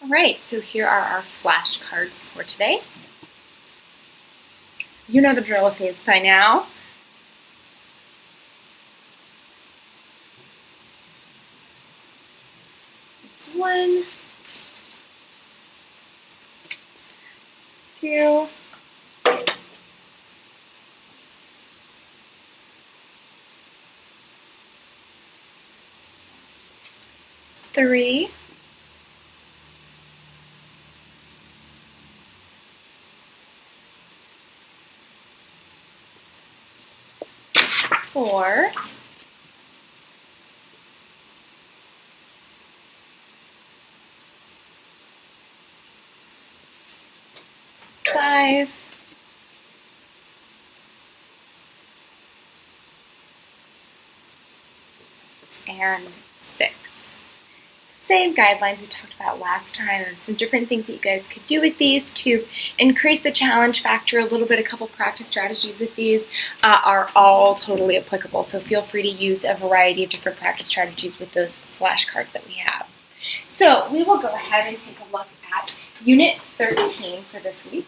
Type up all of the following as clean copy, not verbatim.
All right, so here are our flashcards for today. You know the drill with these by now. There's 1, 2, 3, 4, 5, and 6. Same guidelines we talked about last time of some different things that you guys could do with these to increase the challenge factor a little bit. A couple practice strategies with these are all totally applicable, so feel free to use a variety of different practice strategies with those flashcards that we have. So we will go ahead and take a look at Unit 13 for this week.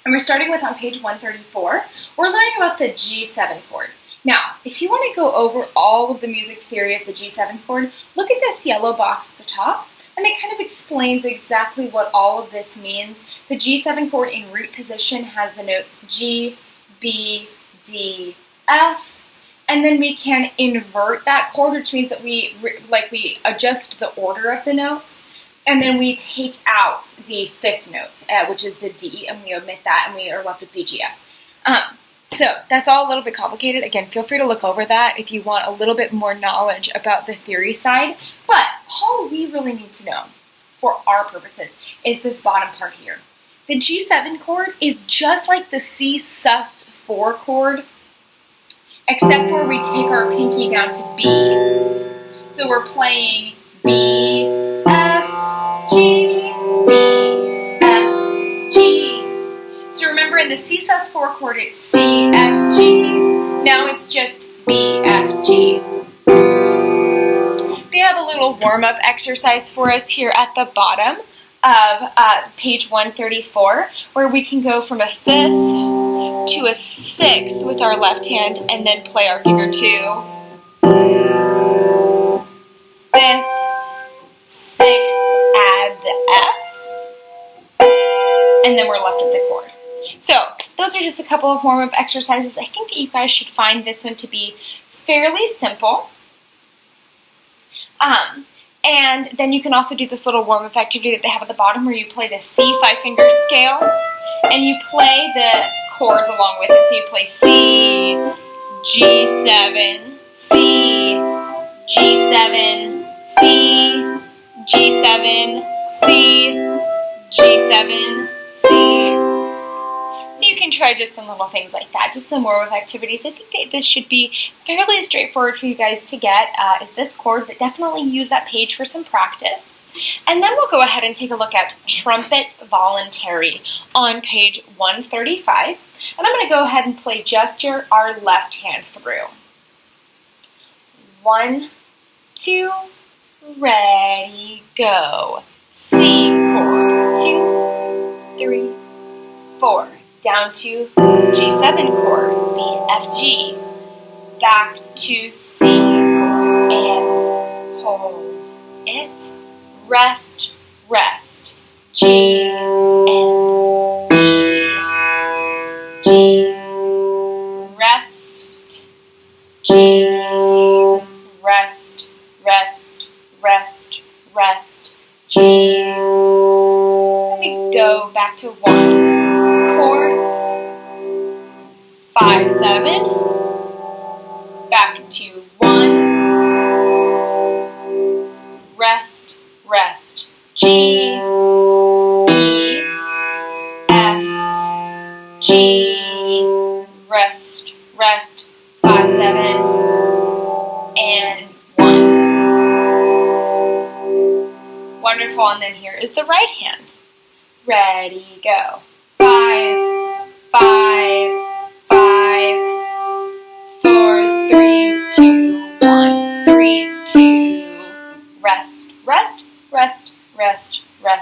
And we're starting with on page 134. We're learning about the G7 chord. Now, if you want to go over all of the music theory of the G7 chord, look at this yellow box at the top, and it kind of explains exactly what all of this means. The G7 chord in root position has the notes G, B, D, F, and then we can invert that chord, which means that we adjust the order of the notes, and then we take out the fifth note, which is the D, and we omit that, and we are left with B, G, F. So that's all a little bit complicated. Again, feel free to look over that if you want a little bit more knowledge about the theory side. But all we really need to know for our purposes is this bottom part here. The G7 chord is just like the C sus4 chord, except for we take our pinky down to B. So we're playing B, F, G, B, F, G. So remember in the C sus4 chord it's C, F, G. Now it's just B, F, G. They have a little warm-up exercise for us here at the bottom of page 134, where we can go from a fifth to a sixth with our left hand and then play our finger 2, fifth, sixth, add the F, and then we're left with the chord. So those are just a couple of warm-up exercises. I think that you guys should find this one to be fairly simple. And then you can also do this little warm-up activity that they have at the bottom where you play the C 5-finger scale and you play the chords along with it. So you play C, G7, C, G7, C, G7, C, G7, C. So you can try just some little things like that, just some warm-up activities. I think that this should be fairly straightforward for you guys to get, is this chord, but definitely use that page for some practice. And then we'll go ahead and take a look at trumpet voluntary on page 135. And I'm going to go ahead and play just our left hand through. 1, 2, ready, go. C chord, 2, 3, 4. Down to G7 chord, B, F, G. Back to C chord and hold it. Rest, rest. G and B. G. Rest. G. Rest, rest, rest, rest. G. Let me go back to 1. Chord, 5, 7, back to 1, rest, rest, G, E, F, G, rest, rest, 5, 7, and 1. Wonderful, and then here is the right hand. Ready, go. 5, 5, 5, 4, 3, 2, 1, 3, 2. Rest, rest, rest, rest, rest.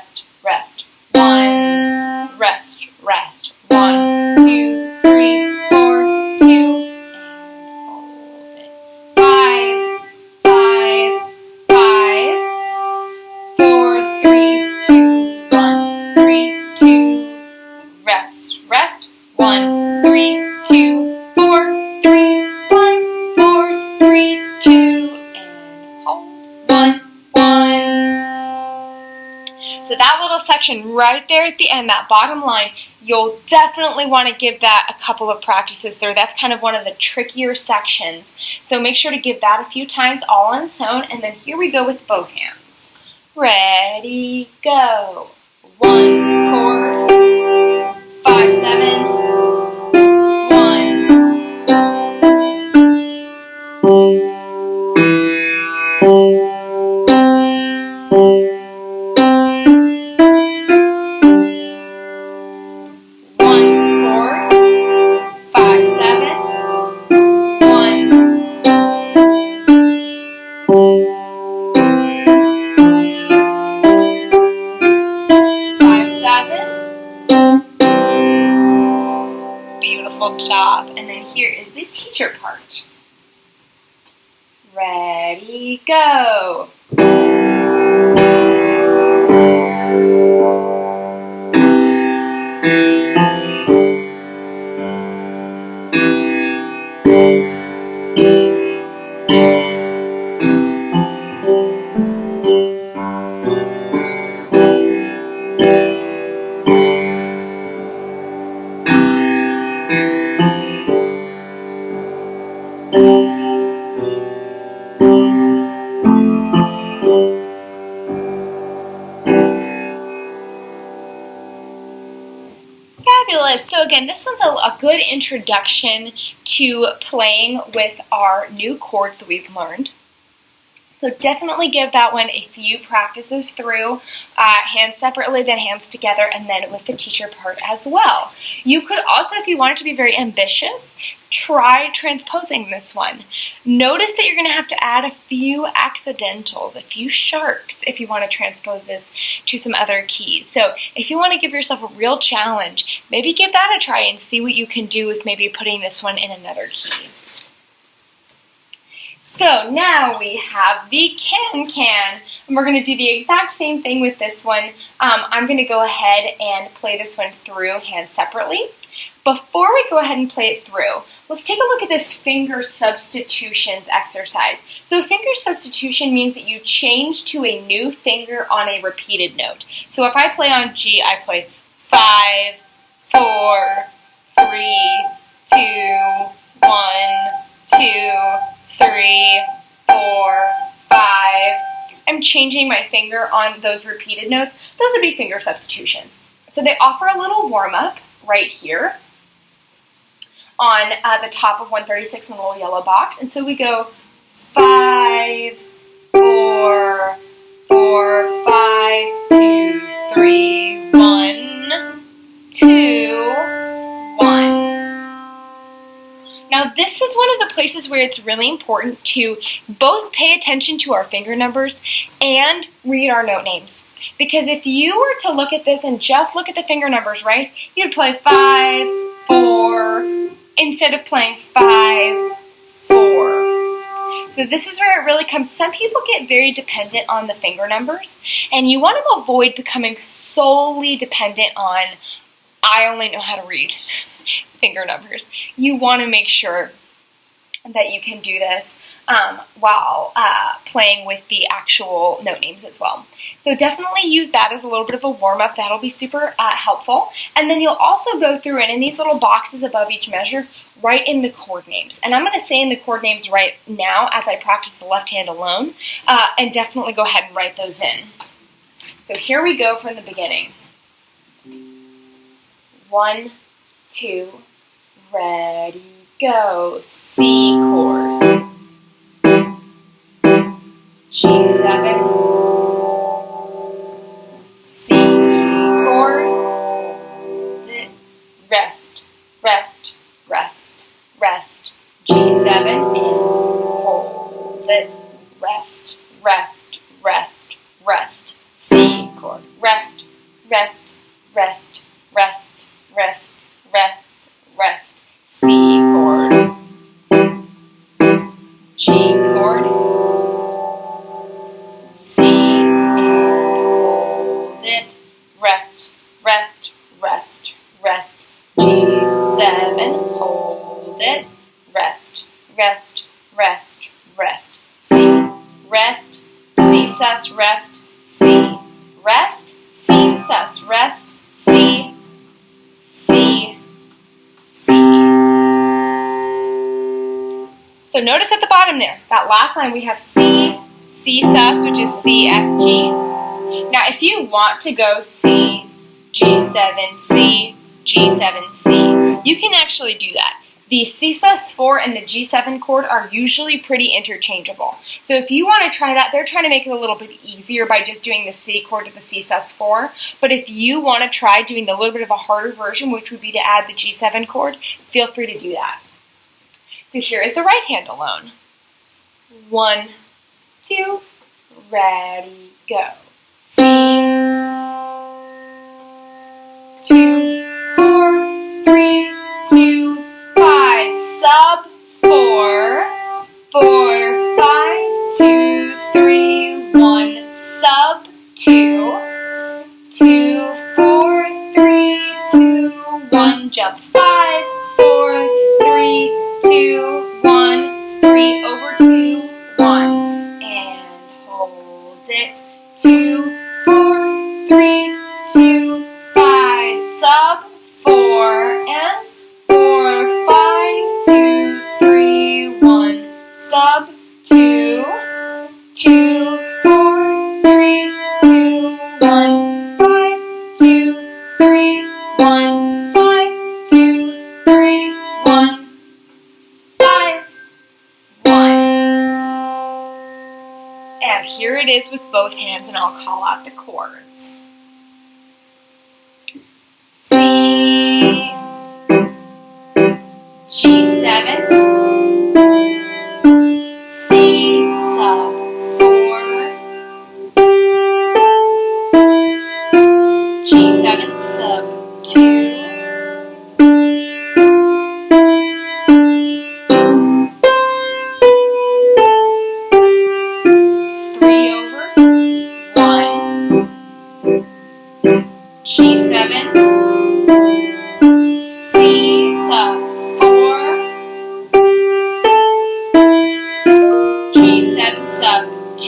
So that little section right there at the end, that bottom line, you'll definitely want to give that a couple of practices through. That's kind of one of the trickier sections. So make sure to give that a few times all on its own, and then here we go with both hands. Ready, go. 1 chord, 5, 7, 1. 1 chord, 5, 7, 1. 5, 7. Beautiful job. And then here is the teacher part. Ready, go. Fabulous. So again, this one's a good introduction to playing with our new chords that we've learned. So definitely give that one a few practices through, hands separately, then hands together, and then with the teacher part as well. You could also, if you wanted to be very ambitious, try transposing this one. Notice that you're going to have to add a few accidentals, a few sharps, if you want to transpose this to some other keys. So if you want to give yourself a real challenge, maybe give that a try and see what you can do with maybe putting this one in another key. So now we have the can-can, and we're going to do the exact same thing with this one. I'm going to go ahead and play this one through hands separately. Before we go ahead and play it through, let's take a look at this finger substitutions exercise. So finger substitution means that you change to a new finger on a repeated note. So if I play on G, I play 5, 4, 3, 2, 1, 2, 3, 4, 5. I'm changing my finger on those repeated notes. Those would be finger substitutions. So they offer a little warm-up right here on the top of 136 in the little yellow box. And so we go 5, 4, 4, 5, 2, 3, 1, 2, 1. Now this is one of the places where it's really important to both pay attention to our finger numbers and read our note names. Because if you were to look at this and just look at the finger numbers, right, you'd play 5, 4, instead of playing 5, 4. So this is where it really comes. Some people get very dependent on the finger numbers, and you want to avoid becoming solely dependent on, I only know how to read finger numbers. You want to make sure that you can do this while playing with the actual note names as well. So definitely use that as a little bit of a warm-up. That'll be super helpful. And then you'll also go through and in these little boxes above each measure, write in the chord names. And I'm going to say in the chord names right now as I practice the left hand alone, and definitely go ahead and write those in. So here we go from the beginning. 1, 2, ready, go. C chord. G7. C chord. Rest, rest, rest, rest. G7 and hold it. Rest, rest, rest, rest. C chord. Rest, rest, rest, rest, rest, rest, rest. C chord. G chord. C and hold it. Rest, rest, rest, rest. G7, hold it. Rest, rest, rest, rest. C, rest, C sus, rest, C, rest, C, process. Rest, C, C, C. So notice at the bottom there, that last line we have C, C sus, which is C, F, G. Now if you want to go C, G7, C, G7, C, you can actually do that. The C sus4 and the G7 chord are usually pretty interchangeable. So if you want to try that, they're trying to make it a little bit easier by just doing the C chord to the C sus4. But if you want to try doing a little bit of a harder version, which would be to add the G7 chord, feel free to do that. So here is the right hand alone. 1, 2, ready, go. C, 2, 4, 3, 2, 5, sub 4, 4, 5, 2, 3, 1, sub 2, 2, 4, 3, 2, 1, jump 5, 4, 3, 2, 1, 3, over 2, 1, and hold it, 2, 4, 3, 2, 5, sub 4, and 4, 5, 2, 3, 1, sub 2, 2, 4, 3, 2, 1, 5, 2, 3, 1, 5, 2, 3, 1, 5, 1. And here it is with both hands, and I'll call out the chords. C, G7, C sub 4, G7 sub 2, G7, C sub 4, G7 sub 2,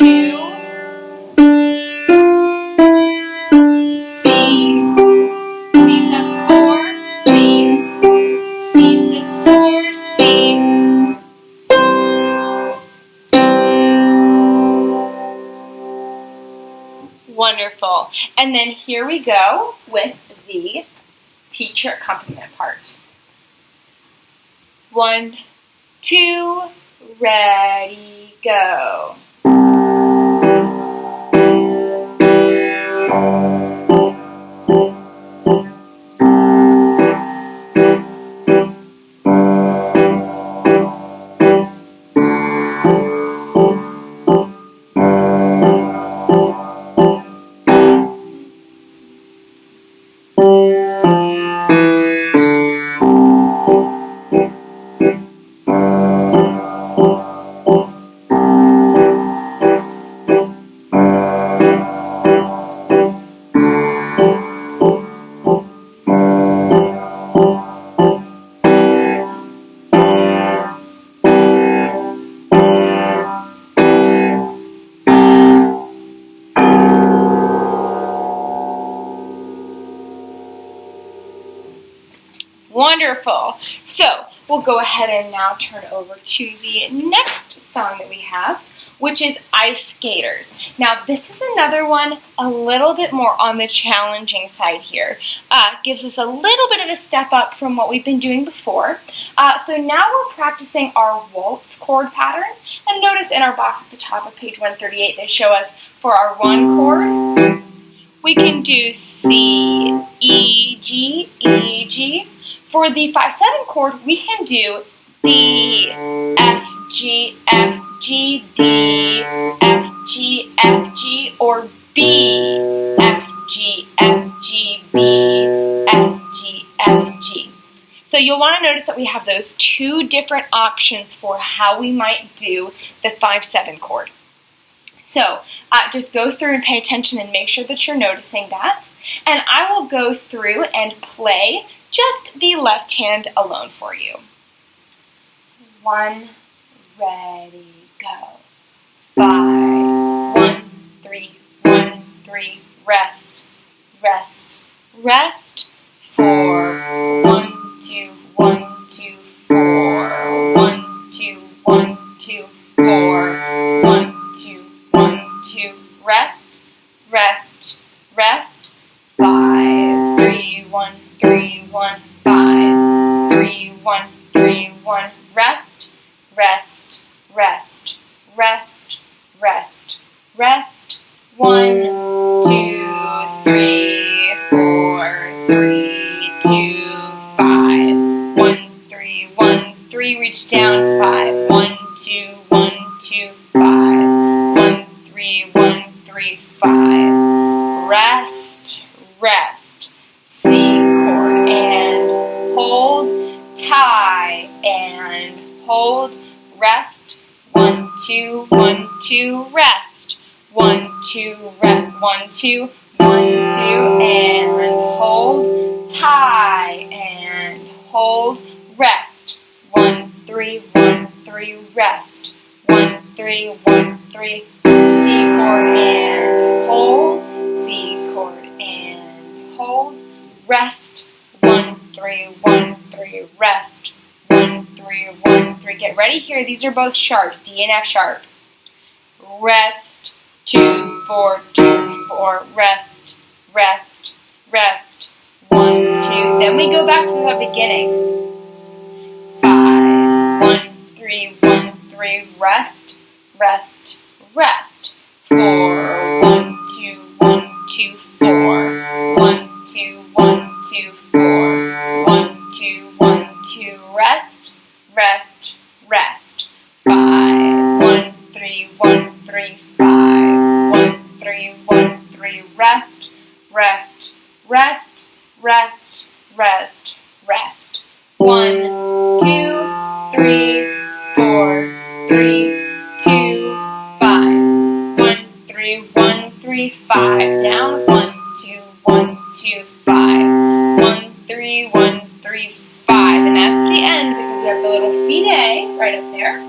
C sus 4, C sus 4, C. Wonderful. And then here we go with the teacher accompaniment part. 1, 2, ready, go. Wonderful. So we'll go ahead and now turn over to the next song that we have, which is Ice Skaters. Now this is another one a little bit more on the challenging side here. Gives us a little bit of a step up from what we've been doing before. So now we're practicing our waltz chord pattern. And notice in our box at the top of page 138, they show us for our 1 chord, we can do C, E, G, E, G. For the 5/7 chord, we can do D, F, G, F, G, D, F, G, F, G, or B, F, G, F, G, B, F, G, F, G. So you'll want to notice that we have those 2 different options for how we might do the 5/7 chord. So just go through and pay attention and make sure that you're noticing that. And I will go through and play just the left hand alone for you. 1, ready, go. 5, 1, 3, 1, 3, rest, rest. rest, 4, 1, 2, 1, 2, 4, 1, 2, 1, 2, 4, 1, 2, 1, 2, rest, rest, rest, 5, 3, 1, 3, 1, 5, 3, 1, 3, 1, rest, rest, rest, rest, rest, rest, 1, 2, 3, 4, 3, 2, 5, 1, 3, 1, 3, reach down, 5, 1, 2, 1, 2, 5, 1, 3, 1, 3, 5, rest, rest, C chord, and hold, tie, and hold, rest, 1, 2, 1, 2, rest, 1, 2, 1, 2, 1, 2, and hold, tie, and hold, rest, 1, 3, 1, 3, rest, 1, 3, 1, 3, C chord, and hold, C chord, and hold, rest, 1, 3, 1, 3, rest, 1, 3, 1, 3, get ready here, these are both sharps, D and F sharp, rest, 2, 4, 2, 4, rest, rest, rest, 1, 2, then we go back to the beginning, 5, 1, 3, 1, 3, rest, rest, rest, 4, 1, 2, 1, 2, 4, 1, 2, 1, 2, 4, 1, 2, 1, 2, rest, rest, rest, 5, 1, 3, 1, 3, 5, 1, 3, 1, 3, rest, rest, rest, rest, rest, rest, 1, 2, 3, 4, 3, 2, 5, 1, 3, 1, 3, 5, down, 1, 2, 1, 2, 5, 1, 3, 1, 3, 5, and that's the end because we have the little fine right up there.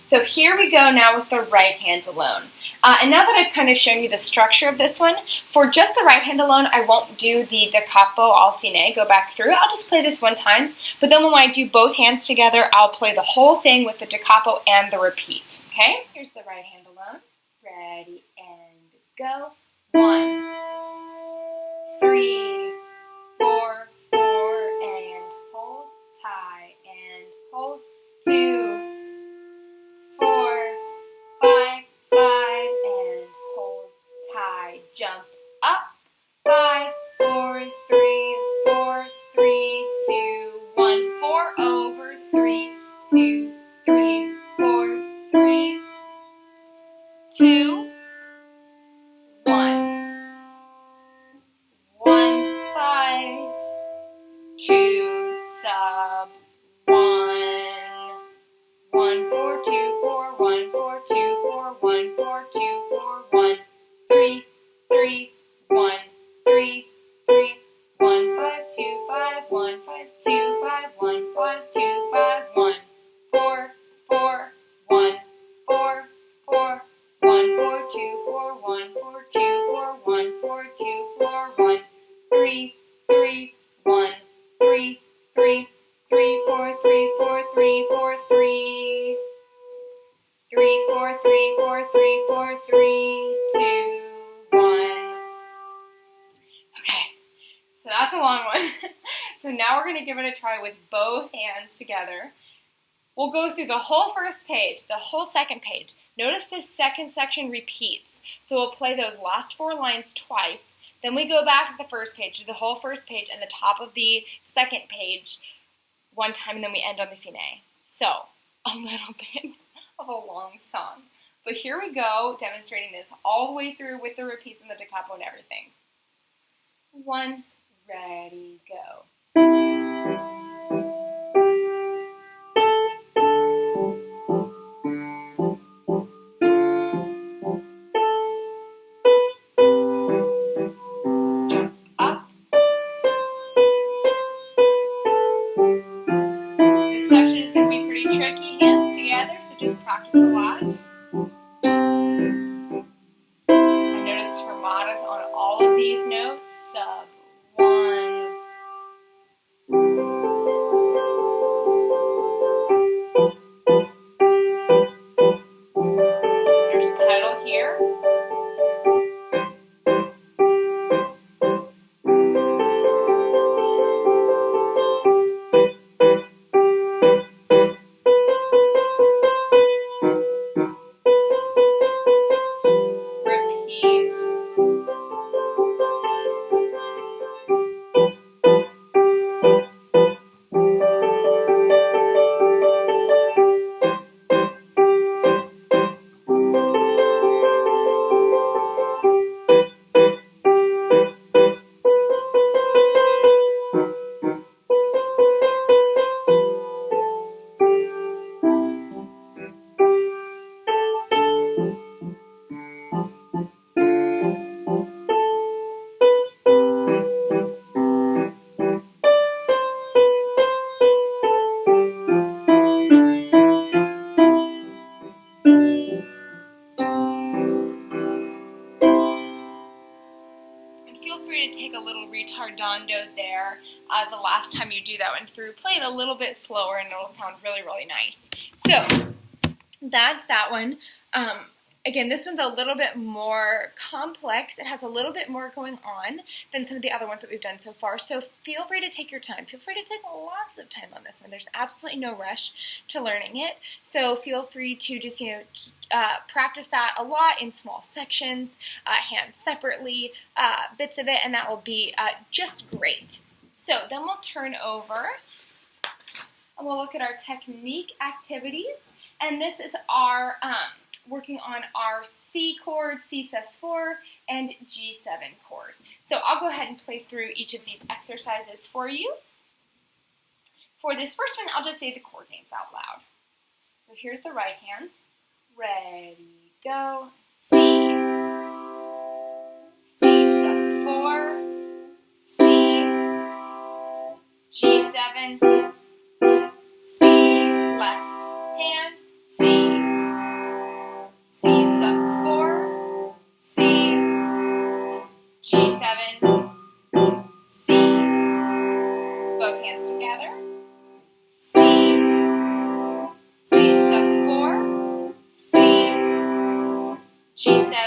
So here we go now with the right hand alone. And now that I've kind of shown you the structure of this one, for just the right hand alone, I won't do the da capo al fine, go back through. I'll just play this one time. But then when I do both hands together, I'll play the whole thing with the da capo and the repeat. Okay? Here's the right hand alone. Ready and go. 1, 3, 4, 4, and hold, tie, and hold, 2, 4, 5, 5, and hold, tie, jump up, 5, 4, 3, 4, 3, 2, 1, 4, over, 3, 2, 3, 4, 3, 2, 1, 1, 5, 2, sub, 1, 1, 4, 2, 4, 1, 4, 2, 4, 1, 4, 2, 4, 1, 3, 3, 1, 3, 3, 1, 5, 2, 5, 1, 5, 2, 5, 1, 5, 2, 5, 1, 4, 4, 1, 4, 4, 1, 4, 2, 4, 1, 4, 2, 4, 1, 4, 2, 4, 1, 3, 3, 1, 3, 3, 3, 4, 3, 4, 3, 4, 3, 3, 4, 3, 4, 3, 4, 3, 2, 1. Okay, so that's a long one. So now we're going to give it a try with both hands together. We'll go through the whole first page, the whole second page. Notice this second section repeats. So we'll play those last 4 lines twice. Then we go back to the first page, to the whole first page and the top of the second page one time, and then we end on the fine. So, a little bit of a long song. But here we go, demonstrating this all the way through with the repeats and the da capo and everything. 1, ready, go. Practice a lot. I noticed fermatas on all of these notes, sub, together. Repeat. Feel free to take a little retardando there the last time you do that one through. Play it a little bit slower and it'll sound really, really nice. So that's that one. Again, this one's a little bit more complex. It has a little bit more going on than some of the other ones that we've done so far. So feel free to take your time. Feel free to take lots of time on this one. There's absolutely no rush to learning it. So feel free to just, practice that a lot in small sections, hands separately, bits of it, and that will be just great. So then we'll turn over and we'll look at our technique activities. And this is our working on our C chord, C sus4, and G7 chord. So I'll go ahead and play through each of these exercises for you. For this first one, I'll just say the chord names out loud. So here's the right hand. Ready, go. C, C sus4, C, G7, C, left hand, C, C sus4, C, G7, C, both hands together, C, C sus4, C, G7,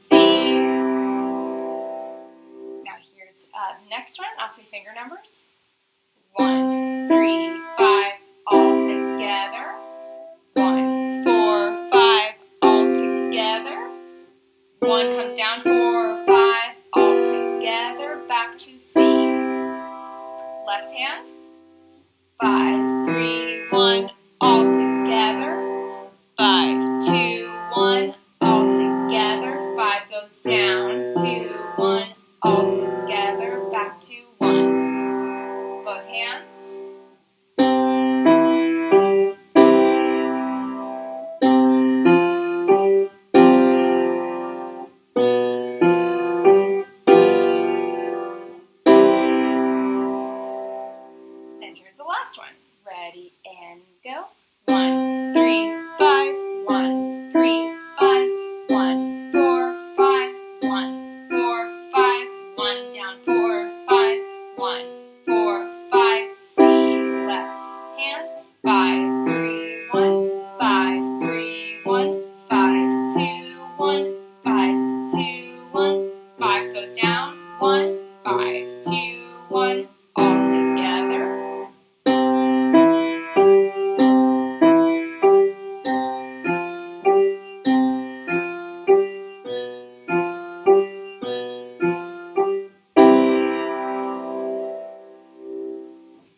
C. Now here's the next one. I'll say finger numbers. 1, 3, 5, all together. 1, 4, 5, all together. 1 comes down, 4, 5, all together. Back to C. Left hand. 5, 3, 1, all together. 5, 2, 1, all together. 5 goes down, 2, 1, all together. Back to 1. Both hands. And here's the last one. Ready and go. 1, 3, 5, 1, 3, 5, 1, 4, 5, 1, 4, 5, 1, down, 4, 5, 1, 4, 5, C, left hand, 5, 3, 1, 5, 3, 1, 5, 2, 1, 5, 2, 1, 5 goes down, 1, 5, 2, 1, all together.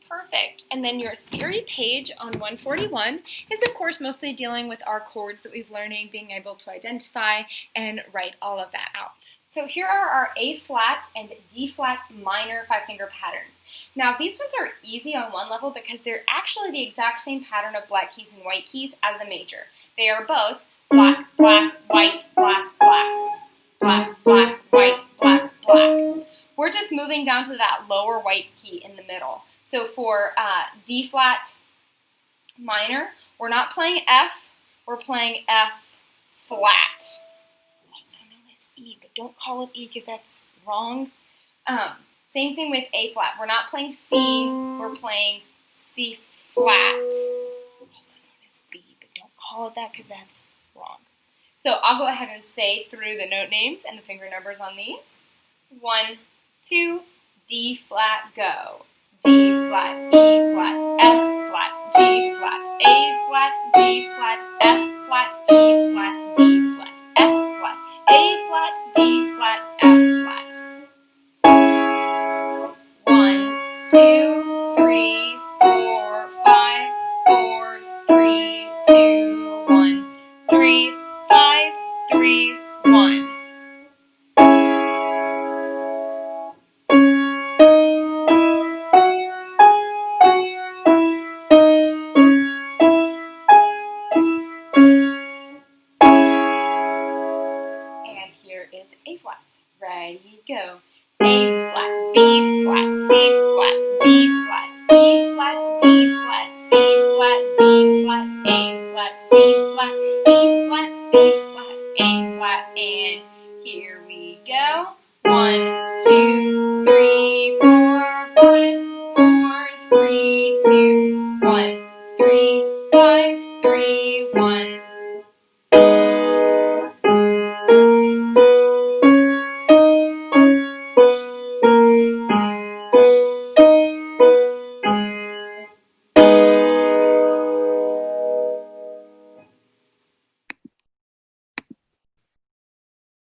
Perfect. And then your theory page on 141 is, of course, mostly dealing with our chords that we've learning, being able to identify and write all of that out. So here are our A flat and D flat minor 5-finger patterns. Now these ones are easy on one level because they're actually the exact same pattern of black keys and white keys as the major. They are both black, black, white, black, black, black, black, white, black, black. We're just moving down to that lower white key in the middle. So for D flat minor, we're not playing F, we're playing F flat. Also known as E, but don't call it E because that's wrong. Same thing with A flat. We're not playing C, we're playing C flat. Also known as B, but don't call it that because that's wrong. So I'll go ahead and say through the note names and the finger numbers on these. 1, 2, D flat, go. D flat, E flat, F flat, G flat, A flat, G flat, F flat, E flat, D flat, F flat, A flat, D flat, F flat. 1, 2, 3, 4, 5, 4, 3, 2, 1, 3, 5, 3, 1. And here is A flat. Ready, go. A flat, B flat, C flat, D flat, E flat, D flat, C flat, B flat, A flat, C flat, E flat, C flat, A flat, and here we go. 1, 2, 3, 4.